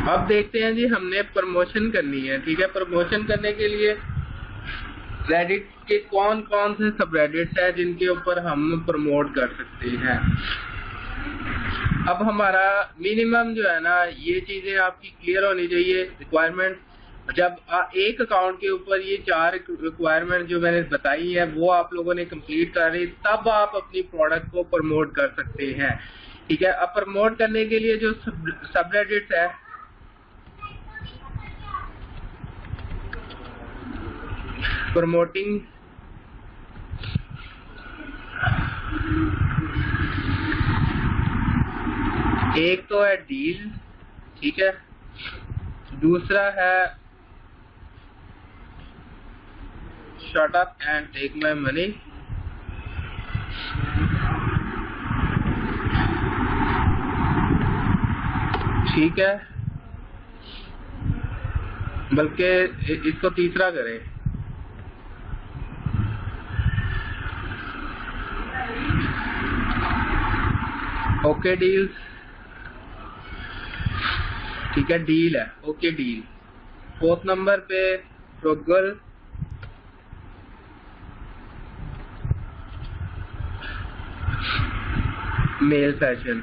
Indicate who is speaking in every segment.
Speaker 1: अब देखते हैं जी, हमने प्रमोशन करनी है। ठीक है, प्रमोशन करने के लिए रेडिट के कौन कौन से सबरेडिट्स हैं जिनके ऊपर हम प्रमोट कर सकते हैं। अब हमारा मिनिमम जो है ना, ये चीजें आपकी क्लियर होनी चाहिए। रिक्वायरमेंट, जब एक अकाउंट के ऊपर ये 4 रिक्वायरमेंट जो मैंने बताई है वो आप लोगों ने कंप्लीट कर ली, तब आप अपनी प्रोडक्ट को प्रमोट कर सकते हैं। ठीक है, अब प्रमोट करने के लिए जो सबरेडिट्स है, प्रमोटिंग एक तो है डील, ठीक है, दूसरा है shut up and take my money, ठीक है, बल्कि इसको तीसरा करें, ओके डील्स, ठीक है, डील है, ओके डील। 4th नंबर पे फ्रुगल, मेल फैशन।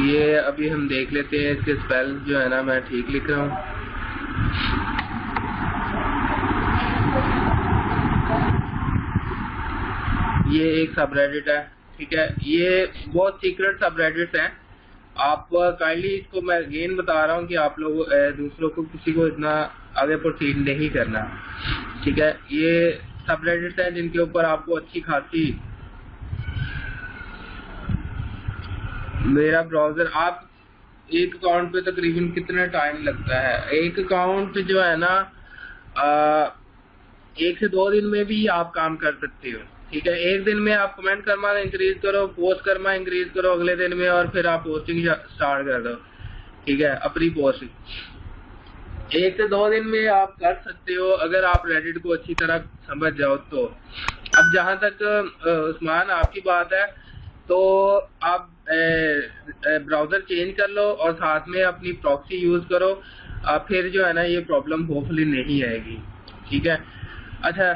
Speaker 1: ये अभी हम देख लेते हैं, इसके स्पेल जो है ना मैं ठीक लिख रहा हूँ। ये एक सबरेडिट है, ठीक है, ये बहुत सीक्रेट सबरेडिट्स हैं। आप काइंडली इसको मैं अगेन बता रहा हूँ कि आप लोग दूसरों को, किसी को इतना आगे प्रोसीड नहीं करना। ठीक है, ये सबरेडिट्स हैं जिनके ऊपर आपको अच्छी खासी, मेरा ब्राउजर, आप एक अकाउंट पे तकरीबन कितना टाइम लगता है? एक अकाउंट जो है ना 1 से 2 दिन में भी आप काम कर सकते हो। ठीक है, एक दिन में आप कमेंट करना इंक्रीज करो, पोस्ट करना इंक्रीज करो अगले दिन में, और फिर आप पोस्टिंग स्टार्ट कर दो। ठीक है, अपनी पोस्टिंग 1 से 2 दिन में आप कर सकते हो अगर आप रेडिट को अच्छी तरह समझ जाओ तो। अब जहां तक उस्मान आपकी बात है, तो आप ब्राउजर चेंज कर लो और साथ में अपनी प्रॉक्सी यूज करो, फिर जो है ना ये प्रॉब्लम होपफुली नहीं आएगी। ठीक है, अच्छा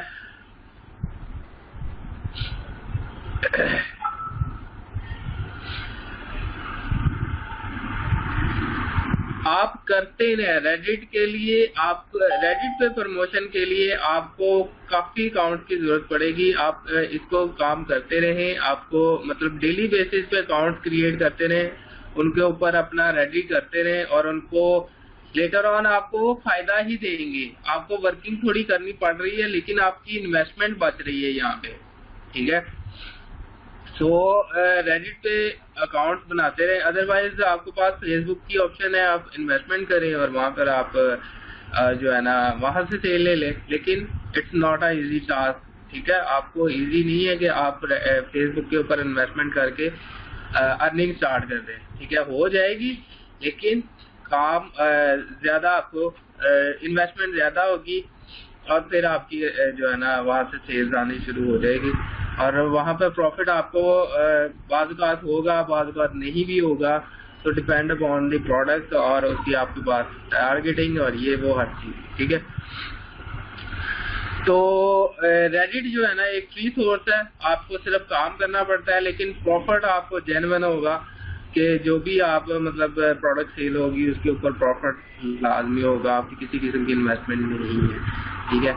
Speaker 1: आप करते हैं रेडिट के लिए, आप रेडिट पे प्रमोशन के लिए आपको काफी अकाउंट की जरूरत पड़ेगी। आप इसको काम करते रहें, आपको मतलब डेली बेसिस पे अकाउंट क्रिएट करते रहें, उनके ऊपर अपना रेडी करते रहें, और उनको लेटर ऑन आपको वो फायदा ही देंगे। आपको वर्किंग थोड़ी करनी पड़ रही है, लेकिन आपकी इन्वेस्टमेंट बच रही है यहाँ पे। ठीक है, तो रेडिट पे अकाउंट बनाते रहे। अदरवाइज आपके पास फेसबुक की ऑप्शन है, आप इन्वेस्टमेंट करें और वहां पर आप जो है ना वहां से सेल ले लें, लेकिन it's not a easy task. ठीक है, आपको इजी नहीं है कि आप फेसबुक के ऊपर इन्वेस्टमेंट करके अर्निंग स्टार्ट कर दें। ठीक है, हो जाएगी, लेकिन काम ज्यादा, आपको इन्वेस्टमेंट ज्यादा होगी, और फिर आपकी जो है ना वहां से सेल्स आनी शुरू हो जाएगी, और वहां पर प्रॉफिट आपको बाज़ होगा, बाज़ नहीं भी होगा, तो डिपेंड अपॉन द प्रोडक्ट और उसकी आपके पास टारगेटिंग और ये वो हर चीज। ठीक है, तो रेडिट जो है ना एक फ्री सोर्स है, आपको सिर्फ काम करना पड़ता है, लेकिन प्रॉफिट आपको जेन्युइन होगा कि जो भी आप मतलब प्रोडक्ट सेल होगी उसके ऊपर प्रॉफिट लाजमी होगा, आपकी किसी किस्म की इन्वेस्टमेंट नहीं है। ठीक है,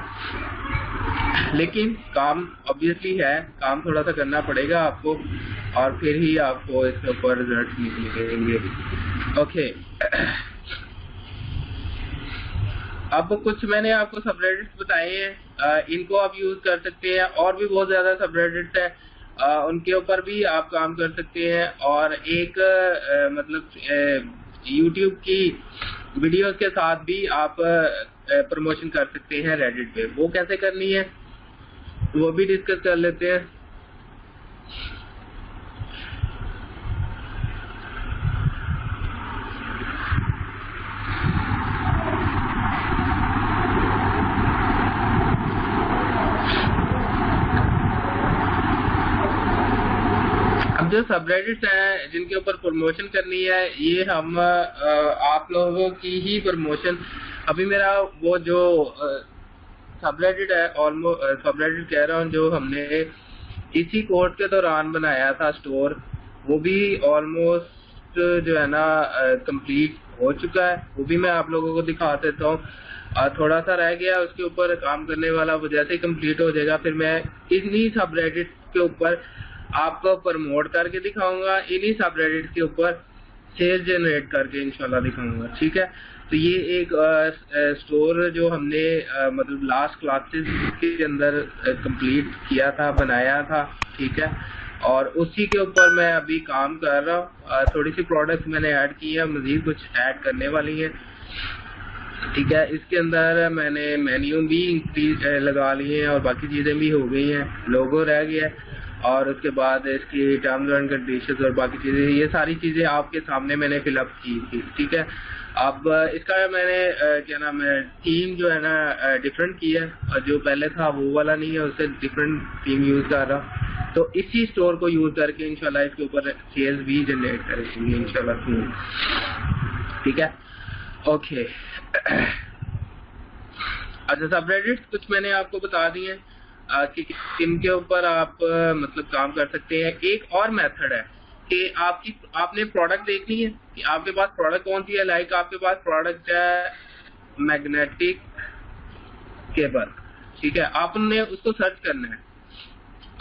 Speaker 1: लेकिन काम ऑब्वियसली है, काम थोड़ा सा करना पड़ेगा आपको, और फिर ही आपको इसके ऊपर रिजल्ट मिलेंगे। ओके, अब कुछ मैंने आपको सबरेडिट्स बताए हैं, इनको आप यूज कर सकते हैं, और भी बहुत ज्यादा सबरेडिट्स है, उनके ऊपर भी आप काम कर सकते हैं। और एक मतलब YouTube की वीडियोस के साथ भी आप प्रमोशन कर सकते हैं रेडिट पे। वो कैसे करनी है वो भी डिस्कस कर लेते हैं। अब जो सबरेडिट्स हैं जिनके ऊपर प्रमोशन करनी है, ये हम आप लोगों की ही प्रमोशन, अभी मेरा वो जो सबरेडिट है, ऑलमोस्ट सबरेडिट कह रहा हूँ, जो हमने इसी कोर्स के दौरान बनाया था स्टोर, वो भी ऑलमोस्ट जो है ना कंप्लीट हो चुका है। वो भी मैं आप लोगों को दिखा देता हूँ। थोड़ा सा रह गया उसके ऊपर काम करने वाला, वो जैसे ही कंप्लीट हो जाएगा फिर मैं इन्हीं सबरेडिट के ऊपर आपको प्रमोट करके दिखाऊंगा, इन्हीं सबरेडिट के ऊपर सेल जनरेट करके इंशाल्लाह दिखाऊंगा। ठीक है, तो ये एक स्टोर जो हमने मतलब लास्ट क्लासेस के अंदर कंप्लीट किया था, बनाया था। ठीक है, और उसी के ऊपर मैं अभी काम कर रहा हूँ। थोड़ी सी प्रोडक्ट्स मैंने ऐड की है, मजीद कुछ ऐड करने वाली है। ठीक है, इसके अंदर मैंने मेन्यू भी इंक्रीज लगा लिए हैं और बाकी चीज़ें भी हो गई हैं, लोगो रह गया है, और उसके बाद इसकी टर्म्स एंड कंडीशंस और बाकी चीज़ें, ये सारी चीज़ें आपके सामने मैंने फिलअप की थी। ठीक है, अब इसका मैंने क्या नाम है, थीम जो है ना डिफरेंट की है, और जो पहले था वो वाला नहीं है, उससे डिफरेंट थीम यूज़ कर रहा हूँ। तो इसी स्टोर को यूज़ करके इंशाल्लाह इसके ऊपर सेल्स भी जनरेट करेंगे इंशाल्लाह। ठीक है, ओके। अच्छा, सबरेडिट्स कुछ मैंने आपको बता दिए कि किन के ऊपर आप मतलब काम कर सकते हैं। एक और मेथड है कि आपने प्रोडक्ट देखनी है कि आपके पास प्रोडक्ट कौन सी है। लाइक आपके पास प्रोडक्ट है मैग्नेटिक केबल। ठीक है, आपने उसको सर्च करना है।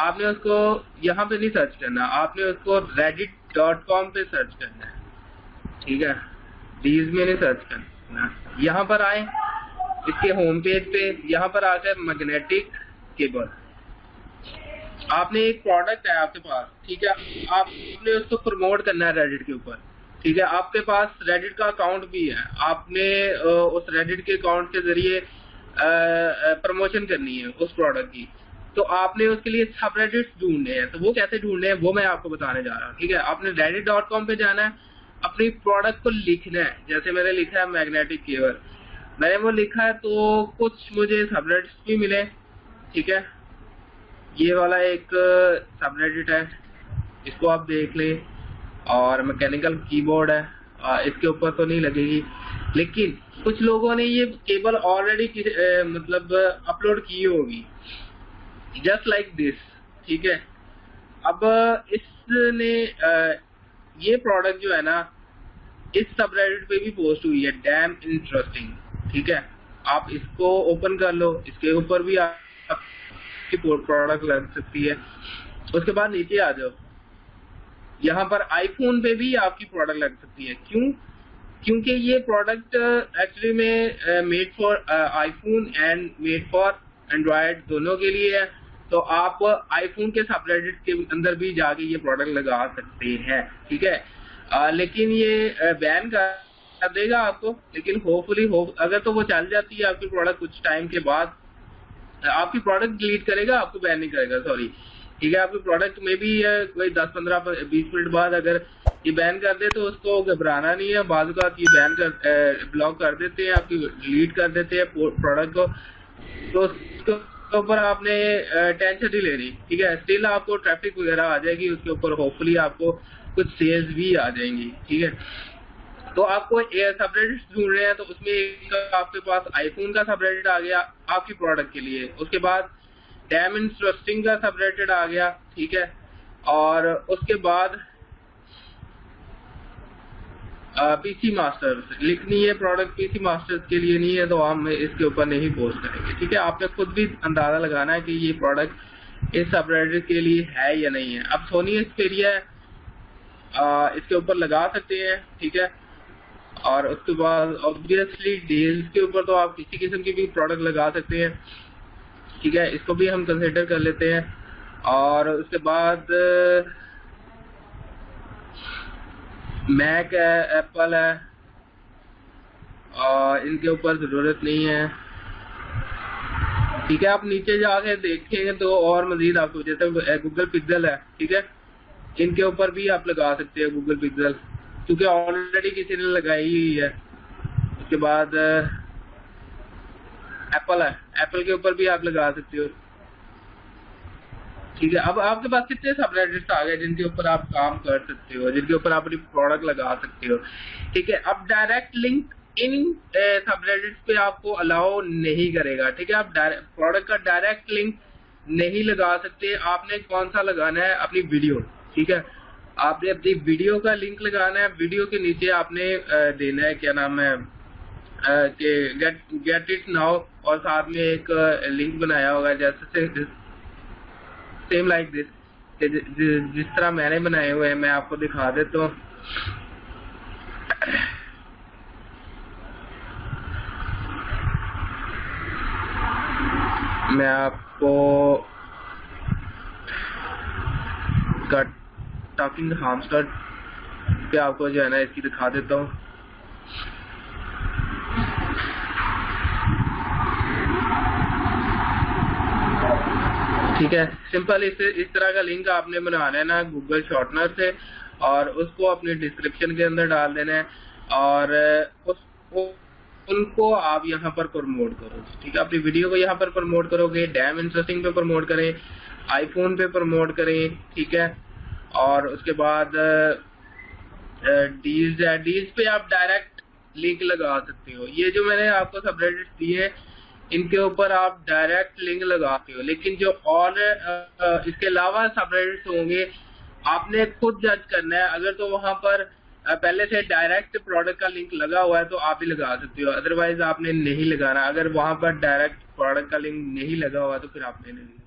Speaker 1: आपने उसको यहाँ पे नहीं सर्च करना, आपने उसको reddit.com पे सर्च करना है। ठीक है, डीज में नहीं सर्च करना। यहाँ पर आए, इसके होम पेज पे, यहाँ पर आकर मैग्नेटिक केबल, आपने एक प्रोडक्ट है आपके पास। ठीक है, आपने उसको प्रमोट करना है रेडिट के ऊपर। ठीक है, आपके पास रेडिट का अकाउंट भी है, आपने उस रेडिट के अकाउंट के जरिए प्रमोशन करनी है उस प्रोडक्ट की। तो आपने उसके लिए सबरेडिट्स ढूंढने हैं। तो वो कैसे ढूंढने हैं वो मैं आपको बताने जा रहा हूँ। ठीक है, आपने reddit.com पे जाना है, अपनी प्रोडक्ट को लिखना है। जैसे मैंने लिखा है मैग्नेटिक केबल, मैंने वो लिखा है, तो कुछ मुझे सबरेडिट्स भी मिले। ठीक है, ये वाला एक सबरेडिट है, इसको आप देख लें, और मैकेनिकल कीबोर्ड है, इसके ऊपर तो नहीं लगेगी, लेकिन कुछ लोगों ने ये केबल ऑलरेडी मतलब अपलोड की होगी, जस्ट लाइक दिस। ठीक है, अब इसने ये प्रोडक्ट जो है ना इस सबरेडिट पे भी पोस्ट हुई है, डैम इंटरेस्टिंग। ठीक है, आप इसको ओपन कर लो, इसके ऊपर भी आपकी प्रोडक्ट लग सकती है। उसके बाद नीचे आ जाओ, यहाँ पर आईफोन पे भी आपकी प्रोडक्ट लग सकती है। क्यों? क्योंकि ये प्रोडक्ट एक्चुअली में made for iPhone and made for Android दोनों के लिए है। तो आप आईफोन के सबरेडिट के अंदर भी जाके ये प्रोडक्ट लगा सकते हैं। ठीक है, लेकिन ये बैन कर देगा आपको, लेकिन होपफुली अगर तो वो चल जाती है आपकी प्रोडक्ट, कुछ टाइम के बाद आपकी प्रोडक्ट डिलीट करेगा, आपको बैन नहीं करेगा, सॉरी। ठीक है, आपकी प्रोडक्ट में भी कोई 10-15-20 मिनट बाद अगर ये बैन कर दे तो उसको घबराना नहीं है। बाज़ औक़ात ये बैन कर ब्लॉक कर देते हैं, आपकी डिलीट कर देते हैं प्रोडक्ट को, तो उसके ऊपर आपने टेंशन नहीं लेनी। ठीक है, स्टिल आपको ट्रैफिक वगैरह आ जाएगी उसके ऊपर, होपफुली आपको कुछ सेल्स भी आ जाएंगी। ठीक है, तो आपको सबरेडिट्स ढूंढ रहे हैं, तो उसमें एक आपके पास आईफोन का सबरेडिट आ गया आपकी प्रोडक्ट के लिए। उसके बाद डैम इंटरेस्टिंग का सबरेडिट आ गया। ठीक है, और उसके बाद पीसी मास्टर्स लिखनी है प्रोडक्ट, पीसी मास्टर्स के लिए नहीं है तो हम इसके ऊपर नहीं पोस्ट करेंगे। ठीक है, आपने खुद भी अंदाजा लगाना है कि ये प्रोडक्ट इस सबरेडिट के लिए है या नहीं है। अब सोनी एक्सपीरिया इसके ऊपर लगा सकते हैं। ठीक है, और उसके बाद ऑब्वियसली डील्स के ऊपर तो आप किसी किस्म की भी प्रोडक्ट लगा सकते हैं। ठीक है, इसको भी हम कंसिडर कर लेते हैं। और उसके बाद मैक है, एप्पल है, और इनके ऊपर ज़रूरत नहीं है। ठीक है, आप नीचे जाके देखेंगे तो और मजीद आपको, जैसे गूगल पिक्सल है। ठीक है, इनके ऊपर भी आप लगा सकते हैं गूगल पिक्सल, क्योंकि ऑलरेडी किसी ने लगाई हुई है। उसके बाद एप्पल है, एप्पल के ऊपर भी आप लगा सकते हो। ठीक है, अब आपके पास कितने सबरेडिट्स आ गए जिनके ऊपर आप काम कर सकते हो, जिनके ऊपर आप अपनी प्रोडक्ट लगा सकते हो। ठीक है, अब डायरेक्ट लिंक इन सबरेडिट्स पे आपको अलाउ नहीं करेगा। ठीक है, आप प्रोडक्ट का डायरेक्ट लिंक नहीं लगा सकते। आपने कौन सा लगाना है, अपनी वीडियो। ठीक है, आपने अपनी वीडियो का लिंक लगाना है। वीडियो के नीचे आपने देना है, क्या नाम है, कि गेट इट नाउ, और साथ में एक लिंक बनाया होगा जैसे सेम लाइक दिस, जिस तरह मैंने बनाए हुए हैं। मैं आपको दिखा देता हूँ। मैं आपको टॉकिंग हामस्टर पे आपको जो है ना इसकी दिखा देता हूँ। ठीक है, सिंपल इस तरह का लिंक आपने बनाना है ना गूगल शॉर्टनर से, और उसको अपने डिस्क्रिप्शन के अंदर डाल देना है, और उनको आप यहाँ पर प्रमोट करोगे। ठीक है, अपनी वीडियो को यहाँ पर प्रमोट करोगे, डैम इंटरेस्टिंग पे प्रमोट करें, आईफोन पे प्रमोट करें। ठीक है, और उसके बाद डील्स पे आप डायरेक्ट लिंक लगा सकते हो। ये जो मैंने आपको सबरेडिट्स दिए हैं इनके ऊपर आप डायरेक्ट लिंक लगाते हो, लेकिन जो और इसके अलावा सबरेडिट्स होंगे आपने खुद जज करना है। अगर तो वहां पर पहले से डायरेक्ट प्रोडक्ट का लिंक लगा हुआ है तो आप ही लगा सकते हो, अदरवाइज आपने नहीं लगाना। अगर वहां पर डायरेक्ट प्रोडक्ट का लिंक नहीं लगा हुआ तो फिर आपने नहीं